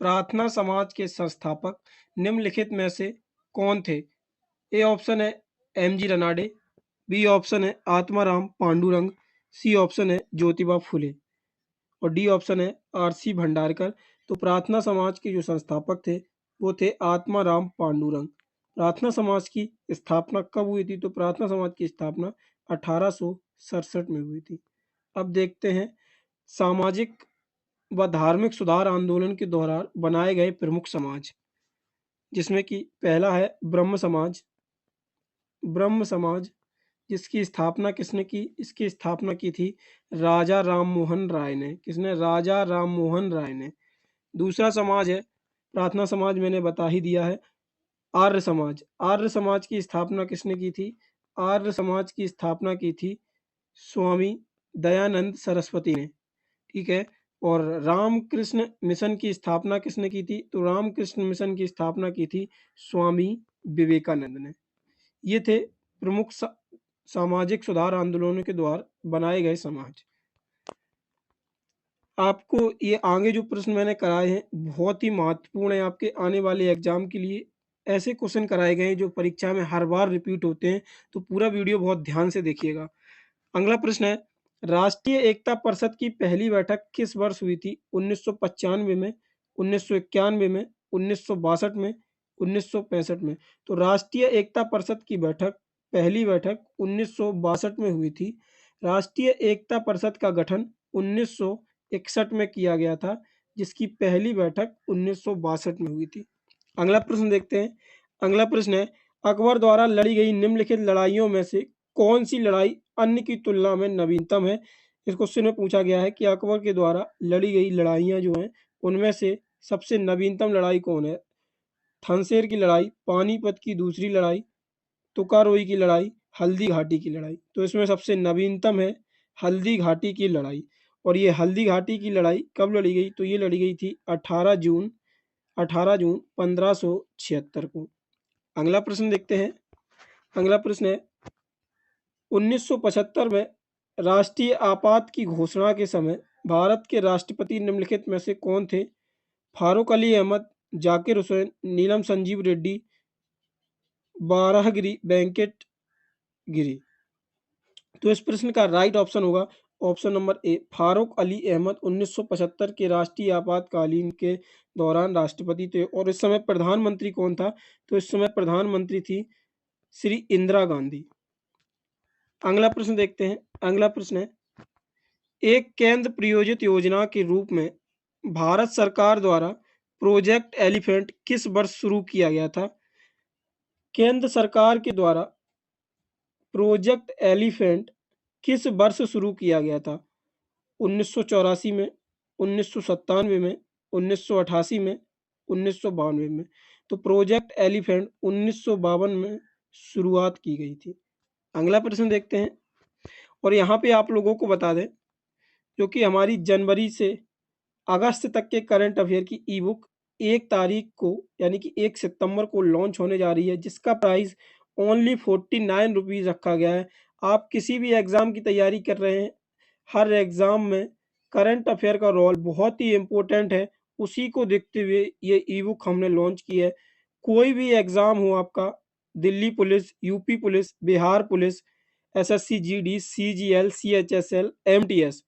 प्रार्थना समाज के संस्थापक निम्नलिखित में से कौन थे? ए ऑप्शन है एम.जी. रनाडे, बी ऑप्शन है आत्माराम पांडुरंग, सी ऑप्शन है ज्योतिबा फुले और डी ऑप्शन है आर.सी. भंडारकर। तो प्रार्थना समाज के जो संस्थापक थे वो थे आत्माराम पांडुरंग। प्रार्थना समाज की स्थापना कब हुई थी? तो प्रार्थना समाज की स्थापना 1867 में हुई थी। अब देखते हैं सामाजिक व धार्मिक सुधार आंदोलन के दौरान बनाए गए प्रमुख समाज, जिसमें कि पहला है ब्रह्म समाज। ब्रह्म समाज जिसकी स्थापना किसने की? इसकी स्थापना की थी राजा राम मोहन राय ने। किसने? राजा राम मोहन राय ने। दूसरा समाज है, प्रार्थना समाज मैंने बता ही दिया है, आर्य समाज। आर्य समाज की स्थापना किसने की थी? आर्य समाज की स्थापना की थी स्वामी दयानंद सरस्वती ने। ठीक है। और रामकृष्ण मिशन की स्थापना किसने की थी? तो रामकृष्ण मिशन की स्थापना की थी स्वामी विवेकानंद ने। ये थे प्रमुख सामाजिक सुधार आंदोलनों के द्वारा बनाए गए समाज। आपको ये आगे जो प्रश्न मैंने कराए हैं बहुत ही महत्वपूर्ण है आपके आने वाले एग्जाम के लिए। ऐसे क्वेश्चन कराए गए हैं जो परीक्षा में हर बार रिपीट होते हैं, तो पूरा वीडियो बहुत ध्यान से देखिएगा। अगला प्रश्न है, राष्ट्रीय एकता परिषद की पहली बैठक किस वर्ष हुई थी? 1995 में, 1991 में, 1962 में, 1965 में। तो राष्ट्रीय एकता परिषद की पहली बैठक 1962 में हुई थी। राष्ट्रीय एकता परिषद का गठन 1961 में किया गया था, जिसकी पहली बैठक 1962 में हुई थी। अगला प्रश्न देखते हैं। अगला प्रश्न है, अकबर द्वारा लड़ी गई निम्नलिखित लड़ाइयों में से कौन सी लड़ाई अन्य की तुलना में नवीनतम है? इस क्वेश्चन में पूछा गया है कि अकबर के द्वारा लड़ी गई लड़ाइयाँ जो हैं उनमें से सबसे नवीनतम लड़ाई कौन है? थनसेर की लड़ाई, पानीपत की दूसरी लड़ाई, तुकारोई की लड़ाई, हल्दी घाटी की लड़ाई। तो इसमें सबसे नवीनतम है हल्दी घाटी की लड़ाई। और ये हल्दी घाटी की लड़ाई कब लड़ी गई? तो ये लड़ी गई थी 18 जून 1576 को। अगला प्रश्न देखते हैं। अगला प्रश्न है, 1975 में राष्ट्रीय आपात की घोषणा के समय भारत के राष्ट्रपति निम्नलिखित में से कौन थे? फारूक अली अहमद, जाकिर हुसैन, नीलम संजीव रेड्डी, बाराहगिरी वेंकट गिरी। तो इस प्रश्न का राइट ऑप्शन होगा option number A, Farooq Ali Ahmed 1975 के राष्ट्रीय आपातकालीन के दौरान राष्ट्रपति थे। और इस समय प्रधानमंत्री कौन था? तो इस समय प्रधानमंत्री थी श्री इंदिरा गांधी। अगला प्रश्न देखते हैं। अगला प्रश्न है, एक केंद्र प्रायोजित योजना के रूप में भारत सरकार द्वारा प्रोजेक्ट एलिफेंट किस वर्ष शुरू किया गया था? केंद्र सरकार के द्वारा प्रोजेक्ट एलिफेंट किस वर्ष शुरू किया गया था? 1984 में, 1997 में, 1988 में, 1992 में। तो प्रोजेक्ट एलिफेंट 1952 में शुरुआत की गई थी। अगला प्रश्न देखते हैं। और यहाँ पे आप लोगों को बता दें, जो कि हमारी जनवरी से अगस्त तक के करंट अफेयर की ई बुक 1 तारीख को यानी कि 1 सितंबर को लॉन्च होने जा रही है, जिसका प्राइस ओनली 49 रुपीज़ रखा गया है। आप किसी भी एग्ज़ाम की तैयारी कर रहे हैं, हर एग्ज़ाम में करंट अफेयर का रोल बहुत ही इम्पोर्टेंट है। उसी को देखते हुए ये ई बुक हमने लॉन्च की है। कोई भी एग्ज़ाम हो आपका, Delhi police, UP police, Bihar police, SSC GD, CGL, CHSL, MTS,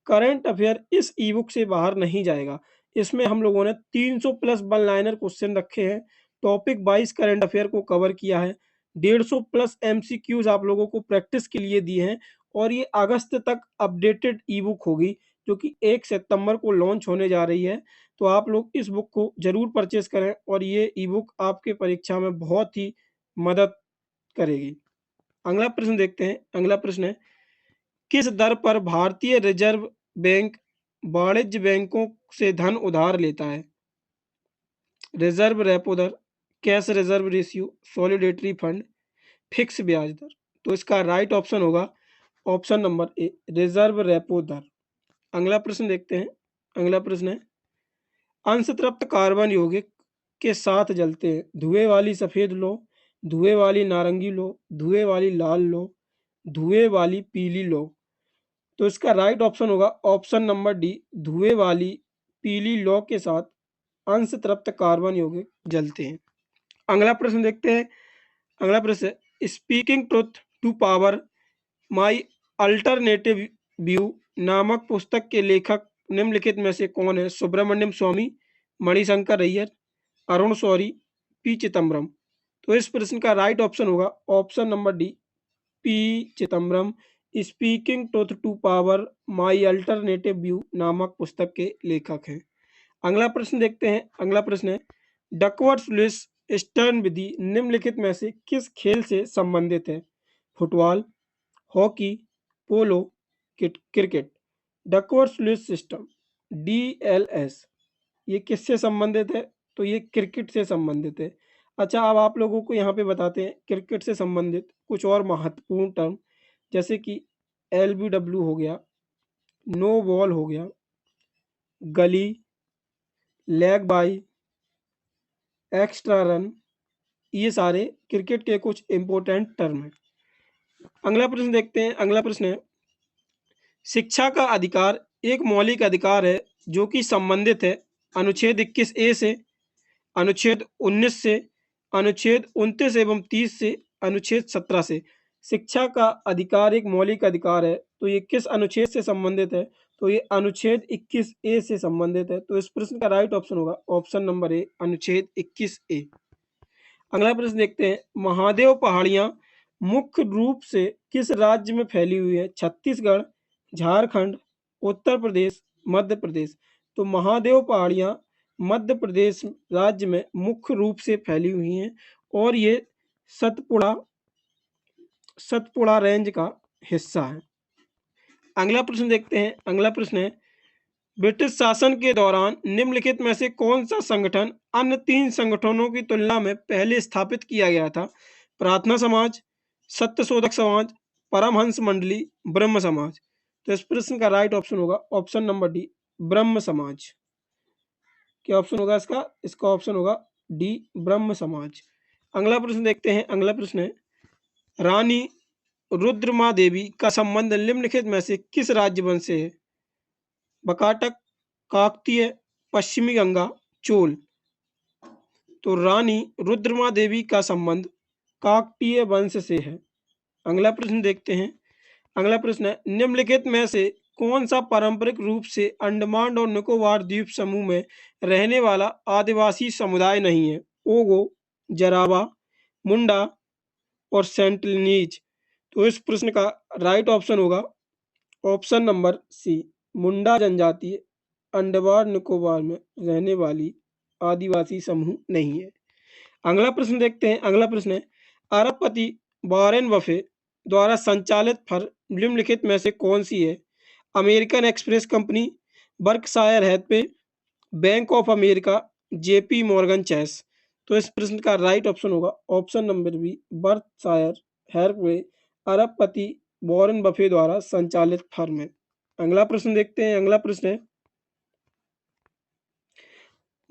current affair इस ई बुक से बाहर नहीं जाएगा। इसमें हम लोगों ने 300 प्लस वन लाइनर क्वेश्चन रखे हैं, टॉपिक वाइज करंट अफेयर को कवर किया है, 150 प्लस एमसीक्यूज आप लोगों को प्रैक्टिस के लिए दिए हैं। और ये अगस्त तक अपडेटेड ई बुक होगी, जो कि 1 सितंबर को लॉन्च होने जा रही है। तो आप लोग इस बुक को जरूर परचेस करें और ये ई बुक आपके परीक्षा में बहुत ही मदद करेगी। अगला प्रश्न देखते हैं। अगला प्रश्न है, किस दर पर भारतीय रिजर्व बैंक वाणिज्य बैंकों से धन उधार लेता है? रिजर्व रेपो दर, cash reserve ratio, solidarity fund, fix ब्याज दर। तो इसका राइट ऑप्शन होगा option number A, reserve repo दर। अगला प्रश्न देखते हैं। अगला प्रश्न है, अंशतृप्त कार्बन यौगिक के साथ जलते हैं धुएं वाली सफेद लो, धुएं वाली नारंगी लो, धुएं वाली लाल लो, धुएं वाली पीली लो। तो इसका राइट ऑप्शन होगा ऑप्शन नंबर डी, धुएं वाली पीली लौ के साथ अंश तृप्त कार्बन यौगिक जलते हैं। अगला प्रश्न देखते हैं। अगला प्रश्न, speaking truth to power my alternative view नामक पुस्तक के लेखक निम्नलिखित में से कौन है? सुब्रमण्यम स्वामी, मणिशंकर अय्यर, अरुण शौरी, पी चिदम्बरम। तो इस प्रश्न का राइट ऑप्शन होगा option number D, P Chidambaram. Speaking truth to power my alternative view नामक पुस्तक के लेखक हैं। अगला प्रश्न देखते हैं। अगला प्रश्न है, डकवर्थ लुईस स्टर्न विधि निम्नलिखित में से किस खेल से संबंधित है? Football, hockey, polo, cricket. Duckworth Lewis system DLS ये किससे संबंधित है? तो ये क्रिकेट से संबंधित है। अच्छा, अब आप लोगों को यहाँ पे बताते हैं क्रिकेट से संबंधित कुछ और महत्वपूर्ण टर्म, जैसे कि एलबीडब्ल्यू हो गया, नो बॉल हो गया, गली, लेग बाई, एक्स्ट्रा रन, ये सारे क्रिकेट के कुछ इंपॉर्टेंट टर्म हैं। अगला प्रश्न देखते हैं। अगला प्रश्न है, शिक्षा का अधिकार एक मौलिक अधिकार है जो कि संबंधित है अनुच्छेद 21 ए से, अनुच्छेद 19 से, अनुच्छेद 29 एवं 30 से, अनुच्छेद 17 से। शिक्षा का अधिकार एक मौलिक अधिकार है, तो ये किस अनुच्छेद से संबंधित है? तो ये अनुच्छेद 21 ए से संबंधित है। तो इस प्रश्न का राइट ऑप्शन होगा ऑप्शन नंबर ए, अनुच्छेद 21 ए। अगला प्रश्न देखते हैं। महादेव पहाड़ियां मुख्य रूप से किस राज्य में फैली हुई है? छत्तीसगढ़, झारखंड, उत्तर प्रदेश, मध्य प्रदेश। तो महादेव पहाड़ियां मध्य प्रदेश राज्य में मुख्य रूप से फैली हुई हैं और ये सतपुड़ा सतपुड़ा रेंज का हिस्सा है। अगला प्रश्न देखते हैं। अगला प्रश्न है, ब्रिटिश शासन के दौरान निम्नलिखित में से कौन सा संगठन अन्य 3 संगठनों की तुलना में पहले स्थापित किया गया था? प्रार्थना समाज, सत्यशोधक समाज, परमहंस मंडली, ब्रह्म समाज। तो इस प्रश्न का राइट ऑप्शन होगा ऑप्शन नंबर डी, ब्रह्म समाज। क्या ऑप्शन होगा इसका? इसका ऑप्शन होगा डी, ब्रह्म समाज। अगला प्रश्न देखते हैं। अगला प्रश्न है, रानी रुद्रमा देवी का संबंध निम्नलिखित में से किस राज्य वंश से है? बकाटक, काकतीय, पश्चिमी गंगा, चोल। तो रानी रुद्रमा देवी का संबंध काकतीय वंश से है। अगला प्रश्न देखते हैं। अगला प्रश्न है, निम्नलिखित में से कौन सा पारंपरिक रूप से अंडमान और निकोबार द्वीप समूह में रहने वाला आदिवासी समुदाय नहीं है? ओगो, जरावा, मुंडा और सेंटिनीज। तो इस प्रश्न का राइट ऑप्शन होगा ऑप्शन नंबर सी, मुंडा जनजाति अंडमान निकोबार में रहने वाली आदिवासी समूह नहीं है। अगला प्रश्न देखते हैं। अगला प्रश्न है, अरबपति वॉरेन बफे द्वारा संचालित फर्म निम्नलिखित में से कौन सी है? American Express company, Berkshire Hathaway, Bank of America, JP Morgan Chase. तो इस प्रश्न का राइट ऑप्शन होगा option number B, Berkshire Hathaway अरबपति वॉरेन बफे द्वारा संचालित फर्म है। अगला प्रश्न देखते हैं। अगला प्रश्न है,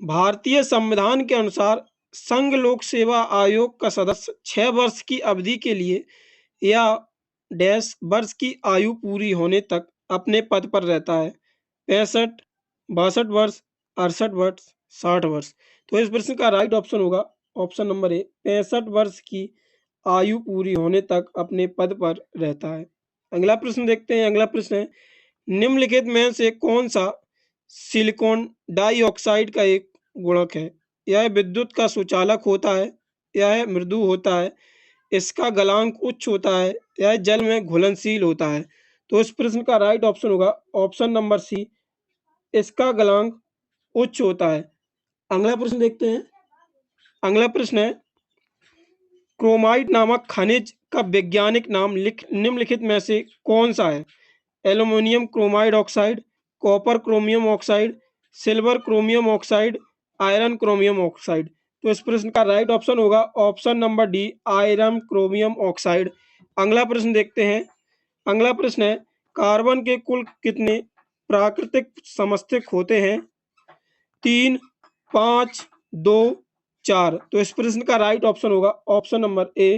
भारतीय संविधान के अनुसार संघ लोक सेवा आयोग का सदस्य 6 वर्ष की अवधि के लिए या डैश वर्ष की आयु पूरी होने तक अपने पद पर रहता है? 65, 62 वर्ष, 68 वर्ष, 60 वर्ष। तो इस प्रश्न का राइट ऑप्शन होगा ऑप्शन नंबर ए, 65 वर्ष की आयु पूरी होने तक अपने पद पर रहता है। अगला प्रश्न देखते हैं। अगला प्रश्न है, निम्नलिखित में से कौन सा सिलिकॉन डाइऑक्साइड का एक गुणक है? यह विद्युत का सुचालक होता है, यह मृदु होता है, इसका गलांक उच्च होता है, यह जल में घुलनशील होता है। तो इस प्रश्न का राइट ऑप्शन होगा ऑप्शन नंबर सी, इसका गलांक उच्च होता है। अगला प्रश्न देखते हैं। अगला प्रश्न है, क्रोमाइट नामक खनिज का वैज्ञानिक नाम निम्नलिखित में से कौन सा है? Aluminium chromide oxide, copper chromium oxide, silver chromium oxide, iron chromium oxide. तो इस प्रश्न का राइट ऑप्शन होगा option number D, iron chromium oxide. अगला प्रश्न देखते हैं। अगला प्रश्न है, कार्बन के कुल कितने प्राकृतिक समस्थक होते हैं? 3, 5, 2, 4। तो इस प्रश्न का राइट ऑप्शन होगा ऑप्शन नंबर ए,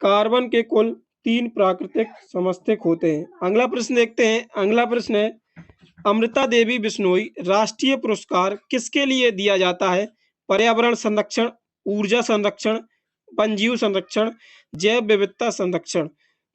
कार्बन के कुल 3 प्राकृतिक समस्थक होते हैं। अगला प्रश्न देखते हैं। अगला प्रश्न है, अमृता देवी बिश्नोई राष्ट्रीय पुरस्कार किसके लिए दिया जाता है? पर्यावरण संरक्षण, ऊर्जा संरक्षण, वन्यजीव संरक्षण, जैव विविधता संरक्षण।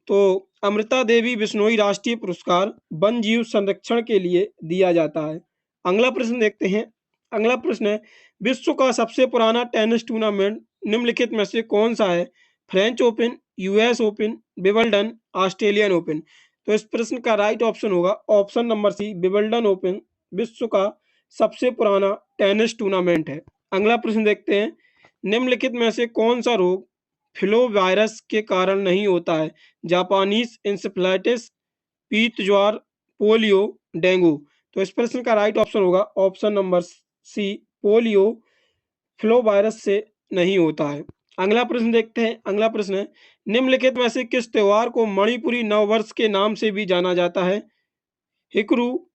तो अमृता देवी बिश्नोई राष्ट्रीय पुरस्कार वन्यजीव संरक्षण के लिए दिया जाता है। अगला प्रश्न देखते हैं। अगला प्रश्न है, विश्व का सबसे पुराना टेनिस टूर्नामेंट निम्नलिखित में से कौन सा है? French Open, US Open, Wimbledon, Australian Open. तो इस प्रश्न का राइट ऑप्शन होगा option number C, Wimbledon Open विश्व का सबसे पुराना टेनिस टूर्नामेंट है। अगला प्रश्न देखते हैं, निम्नलिखित में से कौन सा रोग फ्लो वायरस के कारण नहीं होता है? जापानीज इंसेफ्लाइटिस, पीत ज्वार, पोलियो, डेंगू। तो इस प्रश्न का राइट ऑप्शन होगा option number C, polio flow virus से नहीं होता है। अगला प्रश्न देखते हैं। अगला प्रश्न है, निम्नलिखित में से किस त्योहार को मणिपुरी नववर्ष के नाम से भी जाना जाता है? हिकरू,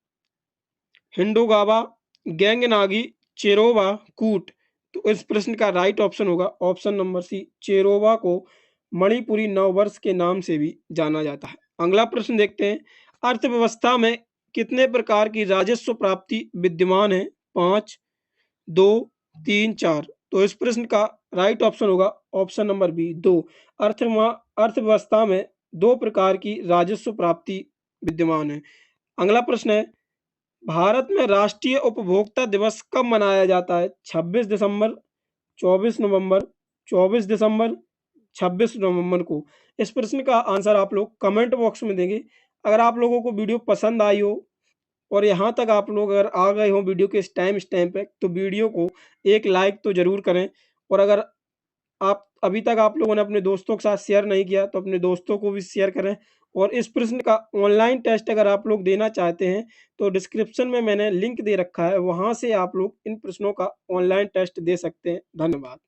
हिंडोगावा, गैंगनागी, चेरोवा, कूट। तो इस प्रश्न का राइट ऑप्शन होगा ऑप्शन नंबर सी, चेरोवा को मणिपुरी नववर्ष के नाम से भी जाना जाता है। अगला प्रश्न देखते हैं, अर्थव्यवस्था में कितने प्रकार की राजस्व प्राप्ति विद्यमान है? 5, 2, 3, 4। तो इस प्रश्न का राइट ऑप्शन होगा ऑप्शन नंबर बी, 2। अर्थव्यवस्था में 2 प्रकार की राजस्व प्राप्ति विद्यमान है। अगला प्रश्न है, भारत में राष्ट्रीय उपभोक्ता दिवस कब मनाया जाता है? 26 दिसंबर, 24 नवंबर, 24 दिसंबर, 26 नवंबर को। इस प्रश्न का आंसर आप लोग कमेंट बॉक्स में देंगे। अगर आप लोगों को वीडियो पसंद आई हो और यहाँ तक आप लोग अगर आ गए हो वीडियो के इस टाइम पे, तो वीडियो को एक लाइक तो ज़रूर करें। और अगर आप अभी तक आप लोगों ने अपने दोस्तों के साथ शेयर नहीं किया तो अपने दोस्तों को भी शेयर करें। और इस प्रश्न का ऑनलाइन टेस्ट अगर आप लोग देना चाहते हैं तो डिस्क्रिप्शन में मैंने लिंक दे रखा है, वहाँ से आप लोग इन प्रश्नों का ऑनलाइन टेस्ट दे सकते हैं। धन्यवाद।